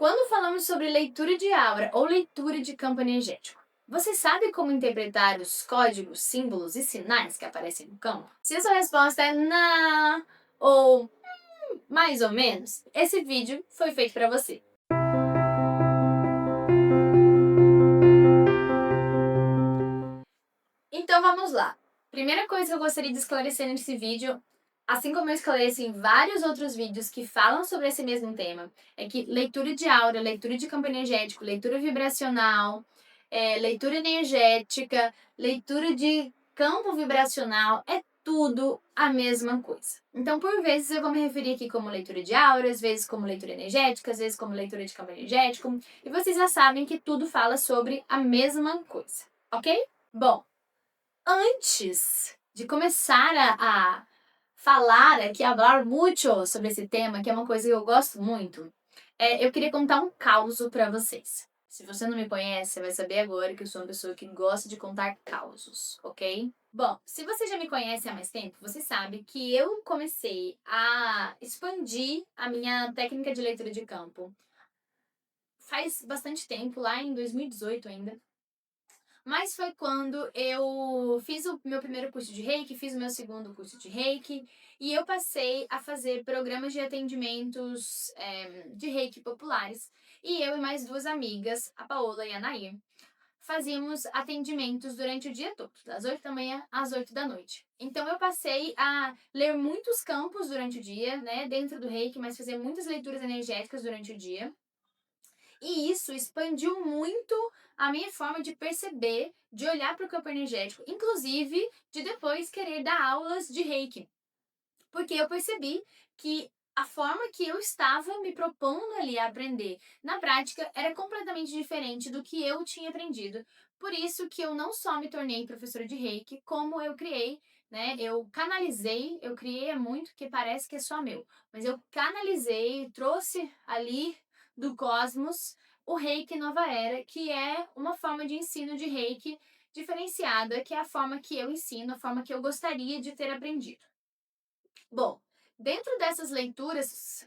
Quando falamos sobre leitura de aura ou leitura de campo energético, você sabe como interpretar os códigos, símbolos e sinais que aparecem no campo? Se a sua resposta é não ou mais ou menos, esse vídeo foi feito para você. Então vamos lá. Primeira coisa que eu gostaria de esclarecer nesse vídeo, assim como eu esclareci em vários outros vídeos que falam sobre esse mesmo tema, é que leitura de aura, leitura de campo energético, leitura vibracional, leitura energética, leitura de campo vibracional, é tudo a mesma coisa. Então, por vezes, eu vou me referir aqui como leitura de aura, às vezes como leitura energética, às vezes como leitura de campo energético, e vocês já sabem que tudo fala sobre a mesma coisa, ok? Bom, antes de começar a falar aqui, a falar muito sobre esse tema, que é uma coisa que eu gosto muito, eu queria contar um causo para vocês. Se você não me conhece, você vai saber agora que eu sou uma pessoa que gosta de contar causos, ok? Bom, se você já me conhece há mais tempo, você sabe que eu comecei a expandir a minha técnica de leitura de campo faz bastante tempo, lá em 2018 ainda. Mas foi quando eu fiz o meu primeiro curso de Reiki, fiz o meu segundo curso de Reiki, e eu passei a fazer programas de atendimentos de Reiki populares. E eu e mais duas amigas, a Paola e a Nair, fazíamos atendimentos durante o dia todo, das 8 da manhã às 8 da noite. Então eu passei a ler muitos campos durante o dia, né, dentro do Reiki, mas fazer muitas leituras energéticas durante o dia. E isso expandiu muito a minha forma de perceber, de olhar para o campo energético, inclusive de depois querer dar aulas de Reiki. Porque eu percebi que a forma que eu estava me propondo ali a aprender na prática era completamente diferente do que eu tinha aprendido. Por isso que eu não só me tornei professora de Reiki, como eu criei, né? Eu canalizei, eu criei é muito que parece que é só meu, mas eu canalizei, trouxe ali do cosmos o Reiki Nova Era, que é uma forma de ensino de Reiki diferenciada, que é a forma que eu ensino, a forma que eu gostaria de ter aprendido. Bom, dentro dessas leituras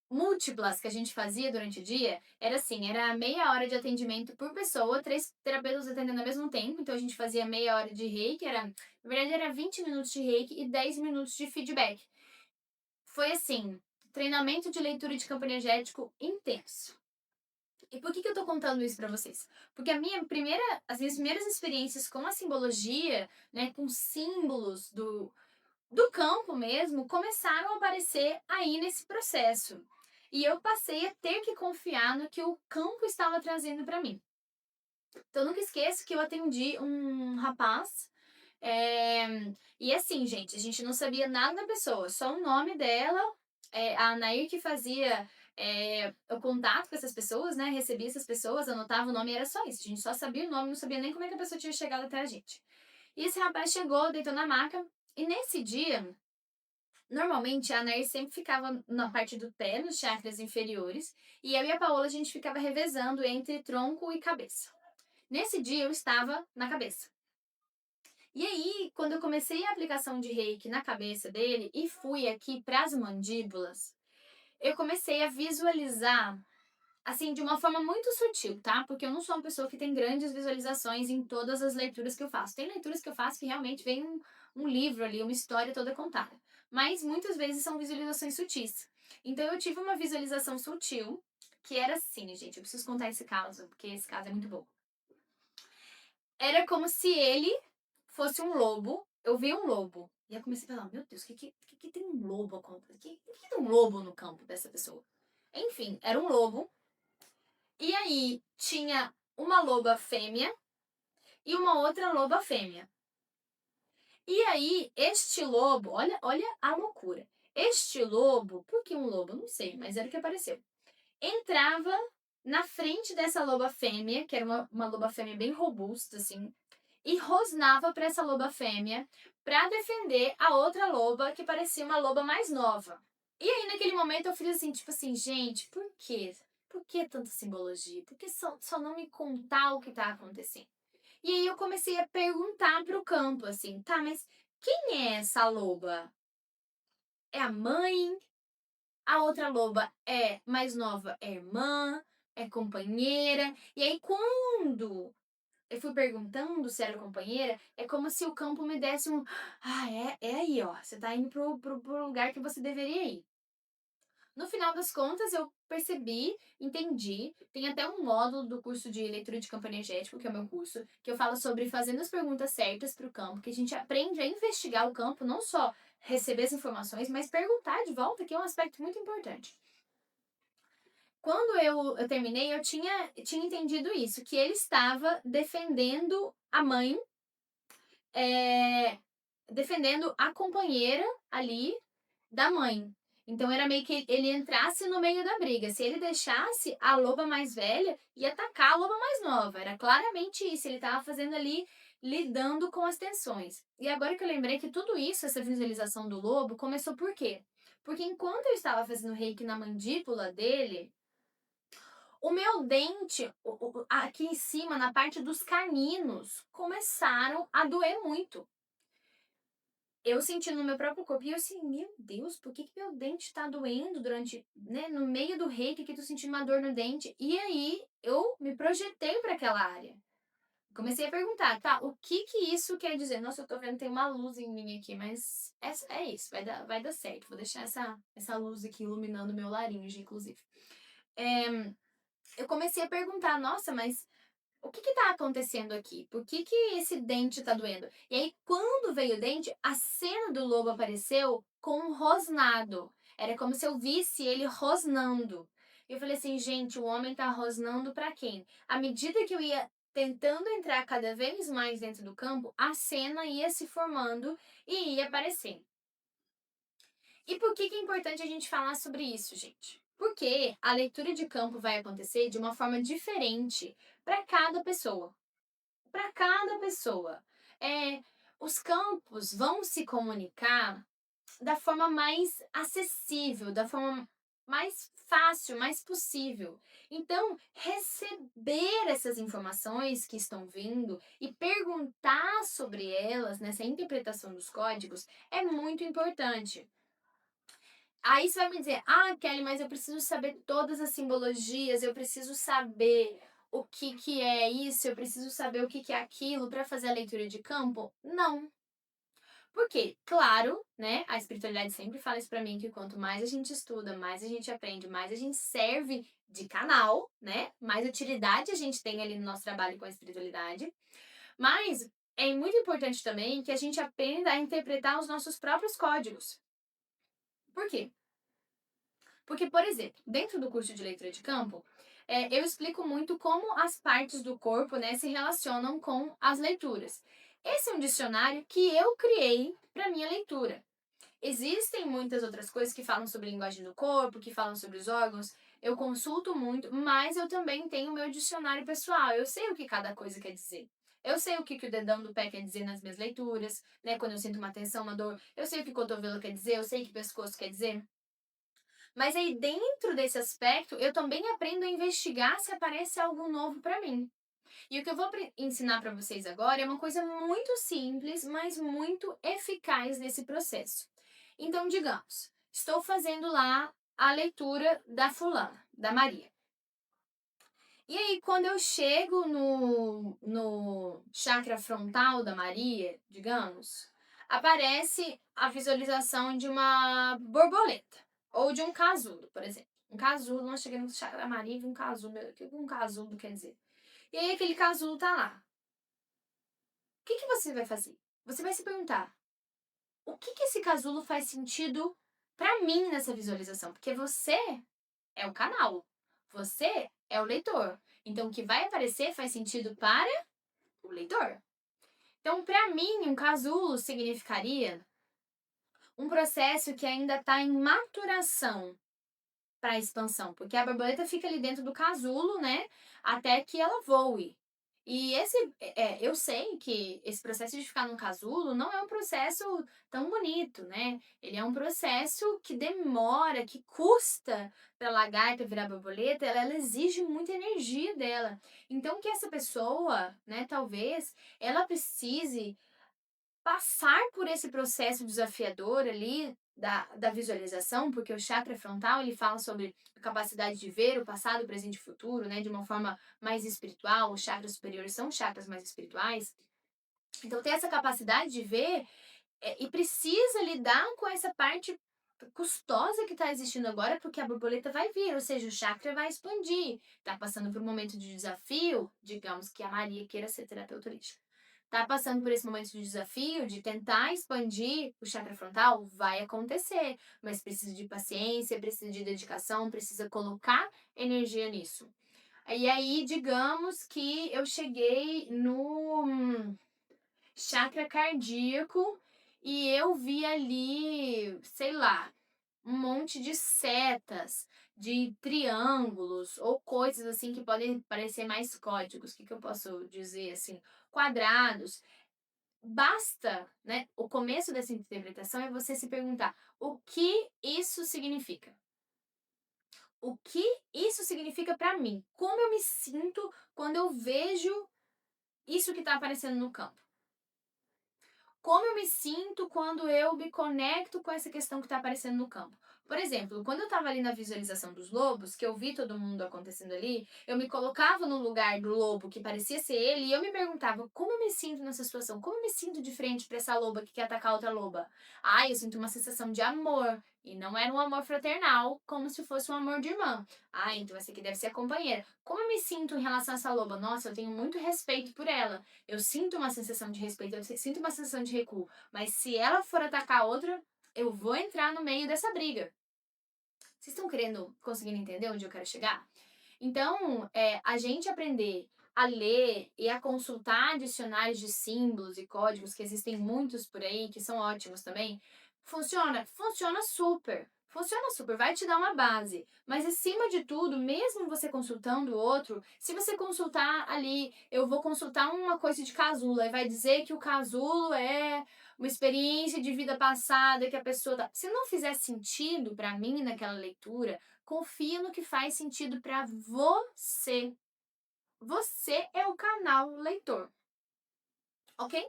múltiplas que a gente fazia durante o dia, era assim, era meia hora de atendimento por pessoa, três terapeutas atendendo ao mesmo tempo, então a gente fazia meia hora de reiki, na verdade era 20 minutos de reiki e 10 minutos de feedback. Foi assim, treinamento de leitura de campo energético intenso. E por que eu tô contando isso pra vocês? Porque as minhas primeiras experiências com a simbologia, né, com símbolos do campo mesmo, começaram a aparecer aí nesse processo. E eu passei a ter que confiar no que o campo estava trazendo para mim. Então, eu nunca esqueço que eu atendi um rapaz. E assim, gente, a gente não sabia nada da pessoa, só o nome dela. A Anair que fazia o contato com essas pessoas, né? Recebia essas pessoas, anotava o nome e era só isso. A gente só sabia o nome, não sabia nem como é que a pessoa tinha chegado até a gente. E esse rapaz chegou, deitou na maca, e nesse dia, normalmente a Anair sempre ficava na parte do pé, nos chakras inferiores, e eu e a Paola a gente ficava revezando entre tronco e cabeça. Nesse dia eu estava na cabeça. E aí, quando eu comecei a aplicação de Reiki na cabeça dele e fui aqui para as mandíbulas, eu comecei a visualizar assim de uma forma muito sutil, tá? Porque eu não sou uma pessoa que tem grandes visualizações em todas as leituras que eu faço. Tem leituras que eu faço que realmente vem um livro ali, uma história toda contada. Mas muitas vezes são visualizações sutis. Então eu tive uma visualização sutil que era assim, gente. Eu preciso contar esse caso, porque esse caso é muito bom. Era como se ele fosse um lobo. Eu vi um lobo. E eu comecei a falar, meu Deus, que tem um lobo acontecendo? Que tem um lobo no campo dessa pessoa? Enfim, era um lobo. E aí tinha uma loba fêmea e uma outra loba fêmea. E aí, este lobo, olha a loucura. Este lobo, por que um lobo? Não sei, mas era o que apareceu. Entrava na frente dessa loba fêmea, que era uma loba fêmea bem robusta, assim, e rosnava para essa loba fêmea para defender a outra loba, que parecia uma loba mais nova. E aí, naquele momento, eu fiz assim, tipo assim, gente, por quê? Por que tanta simbologia? Por que só não me contar o que tá acontecendo? E aí eu comecei a perguntar pro campo, assim, tá, mas quem é essa loba? É a mãe? a outra loba é mais nova, é irmã, é companheira. E aí, quando eu fui perguntando se era companheira, é como se o campo me desse um: ah, é aí, ó, você tá indo pro lugar que você deveria ir. No final das contas, eu percebi, entendi. Tem até um módulo do curso de leitura de campo energético, que é o meu curso, que eu falo sobre fazendo as perguntas certas para o campo, que a gente aprende a investigar o campo, não só receber as informações, mas perguntar de volta, que é um aspecto muito importante. Quando eu terminei, eu tinha entendido isso, que ele estava defendendo a mãe, defendendo a companheira ali da mãe. Então era meio que ele entrasse no meio da briga. Se ele deixasse, a loba mais velha ia atacar a loba mais nova. Era claramente isso. Ele estava fazendo ali, lidando com as tensões. E agora que eu lembrei que tudo isso, essa visualização do lobo, começou por quê? Porque enquanto eu estava fazendo reiki na mandíbula dele, o meu dente, aqui em cima, na parte dos caninos, começaram a doer muito. Eu senti no meu próprio corpo, e eu assim, meu Deus, por que meu dente tá doendo durante, né, no meio do reiki que eu tô sentindo uma dor no dente? E aí, eu me projetei para aquela área. Comecei a perguntar, tá, o que isso quer dizer? Nossa, eu tô vendo, tem uma luz em mim aqui, mas é isso, vai dar certo. Vou deixar essa luz aqui iluminando meu laringe, inclusive. Eu comecei a perguntar, nossa, mas o que tá acontecendo aqui? Por que esse dente tá doendo? E aí, quando veio o dente, a cena do lobo apareceu com um rosnado. Era como se eu visse ele rosnando. E eu falei assim, gente, o homem tá rosnando pra quem? À medida que eu ia tentando entrar cada vez mais dentro do campo, a cena ia se formando e ia aparecendo. E por que é importante a gente falar sobre isso, gente? Porque a leitura de campo vai acontecer de uma forma diferente para cada pessoa. Para cada pessoa. Os campos vão se comunicar da forma mais acessível, da forma mais fácil, mais possível. Então, receber essas informações que estão vindo e perguntar sobre elas, nessa interpretação dos códigos, é muito importante. Aí você vai me dizer, ah, Kelly, mas eu preciso saber todas as simbologias, eu preciso saber o que é isso, eu preciso saber o que é aquilo para fazer a leitura de campo? Não. Porque, claro, né, a espiritualidade sempre fala isso para mim, que quanto mais a gente estuda, mais a gente aprende, mais a gente serve de canal, né, mais utilidade a gente tem ali no nosso trabalho com a espiritualidade. Mas é muito importante também que a gente aprenda a interpretar os nossos próprios códigos. Por quê? Porque, por exemplo, dentro do curso de leitura de campo, eu explico muito como as partes do corpo, né, se relacionam com as leituras. Esse é um dicionário que eu criei para minha leitura. Existem muitas outras coisas que falam sobre a linguagem do corpo, que falam sobre os órgãos. Eu consulto muito, mas eu também tenho o meu dicionário pessoal. Eu sei o que cada coisa quer dizer. Eu sei o que o dedão do pé quer dizer nas minhas leituras, né? Quando eu sinto uma tensão, uma dor. Eu sei o que o cotovelo quer dizer, eu sei o que o pescoço quer dizer. Mas aí dentro desse aspecto, eu também aprendo a investigar se aparece algo novo para mim. E o que eu vou ensinar para vocês agora é uma coisa muito simples, mas muito eficaz nesse processo. Então, digamos, estou fazendo lá a leitura da fulana, da Maria. E aí, quando eu chego no chakra frontal da Maria, digamos, aparece a visualização de uma borboleta. Ou de um casulo, por exemplo. Um casulo, nós chegamos no chakra da Maria e vi um casulo. O que um casulo quer dizer? E aí, aquele casulo tá lá. O que você vai fazer? Você vai se perguntar: o que esse casulo faz sentido para mim nessa visualização? Porque você é o canal. Você é o leitor. Então, o que vai aparecer faz sentido para o leitor. Então, para mim, um casulo significaria um processo que ainda está em maturação para expansão, porque a borboleta fica ali dentro do casulo, né, até que ela voe. E eu sei que esse processo de ficar num casulo não é um processo tão bonito, né? Ele é um processo que demora, que custa para a lagarta virar borboleta, ela exige muita energia dela. Então que essa pessoa, né, talvez, ela precise passar por esse processo desafiador ali da visualização, porque o chakra frontal, ele fala sobre a capacidade de ver o passado, o presente e o futuro, né, de uma forma mais espiritual. Os chakras superiores são chakras mais espirituais. Então, ter essa capacidade de ver e precisa lidar com essa parte custosa que está existindo agora, porque a borboleta vai vir, ou seja, o chakra vai expandir. Tá passando por um momento de desafio, digamos que a Maria queira ser terapeuta holística. Tá passando por esse momento de desafio, de tentar expandir o chakra frontal, vai acontecer, mas precisa de paciência, precisa de dedicação, precisa colocar energia nisso. E aí, digamos que eu cheguei no chakra cardíaco e eu vi ali, sei lá, um monte de setas, de triângulos ou coisas assim que podem parecer mais códigos. O que eu posso dizer assim? Quadrados. Basta, né? O começo dessa interpretação é você se perguntar o que isso significa. O que isso significa para mim? Como eu me sinto quando eu vejo isso que está aparecendo no campo? Como eu me sinto quando eu me conecto com essa questão que está aparecendo no campo? Por exemplo, quando eu estava ali na visualização dos lobos, que eu vi todo mundo acontecendo ali, eu me colocava no lugar do lobo que parecia ser ele e eu me perguntava como eu me sinto nessa situação, como eu me sinto de frente para essa loba que quer atacar outra loba. Eu sinto uma sensação de amor. E não era um amor fraternal, como se fosse um amor de irmã. Então essa aqui deve ser a companheira. Como eu me sinto em relação a essa loba? Nossa, eu tenho muito respeito por ela. Eu sinto uma sensação de respeito, eu sinto uma sensação de recuo. Mas se ela for atacar a outra, eu vou entrar no meio dessa briga. Vocês estão conseguindo entender onde eu quero chegar? Então, a gente aprender a ler e a consultar dicionários de símbolos e códigos, que existem muitos por aí, que são ótimos também, funciona? Funciona super. Funciona super, vai te dar uma base. Mas acima de tudo, mesmo você consultando o outro, se você consultar ali, eu vou consultar uma coisa de casulo, aí vai dizer que o casulo é uma experiência de vida passada que a pessoa tá. Se não fizer sentido para mim naquela leitura, confia no que faz sentido para você. Você é o canal leitor, ok?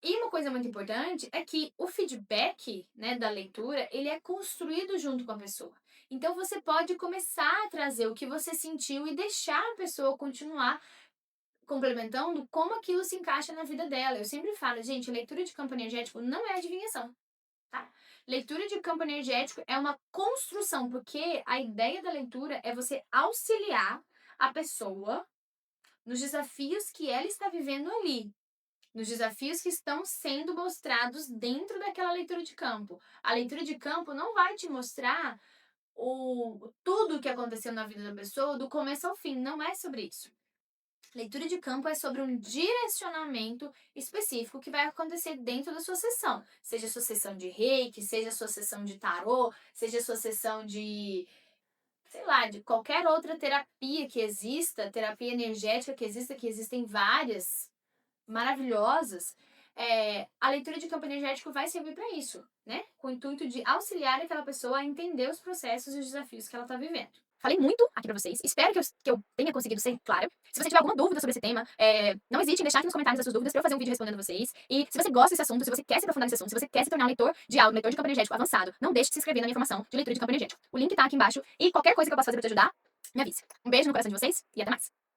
E uma coisa muito importante é que o feedback, né, da leitura, ele é construído junto com a pessoa. Então você pode começar a trazer o que você sentiu e deixar a pessoa continuar complementando como aquilo se encaixa na vida dela. Eu sempre falo, gente, leitura de campo energético não é adivinhação. Tá? Leitura de campo energético é uma construção, porque a ideia da leitura é você auxiliar a pessoa nos desafios que ela está vivendo ali, nos desafios que estão sendo mostrados dentro daquela leitura de campo. A leitura de campo não vai te mostrar tudo o que aconteceu na vida da pessoa do começo ao fim, não é sobre isso. Leitura de campo é sobre um direcionamento específico que vai acontecer dentro da sua sessão. Seja a sua sessão de reiki, seja a sua sessão de tarô, seja a sua sessão de, sei lá, de qualquer outra terapia que exista, terapia energética que exista, que existem várias maravilhosas. A leitura de campo energético vai servir para isso, né? Com o intuito de auxiliar aquela pessoa a entender os processos e os desafios que ela está vivendo. Falei muito aqui pra vocês, espero que eu tenha conseguido ser clara. Se você tiver alguma dúvida sobre esse tema, não hesite em deixar aqui nos comentários as suas dúvidas pra eu fazer um vídeo respondendo vocês. E se você gosta desse assunto, se você quer se aprofundar nesse assunto, se você quer se tornar um leitor de áudio, um leitor de campo energético avançado, não deixe de se inscrever na minha formação de leitura de campo energético. O link tá aqui embaixo e qualquer coisa que eu possa fazer pra te ajudar, me avise. Um beijo no coração de vocês e até mais!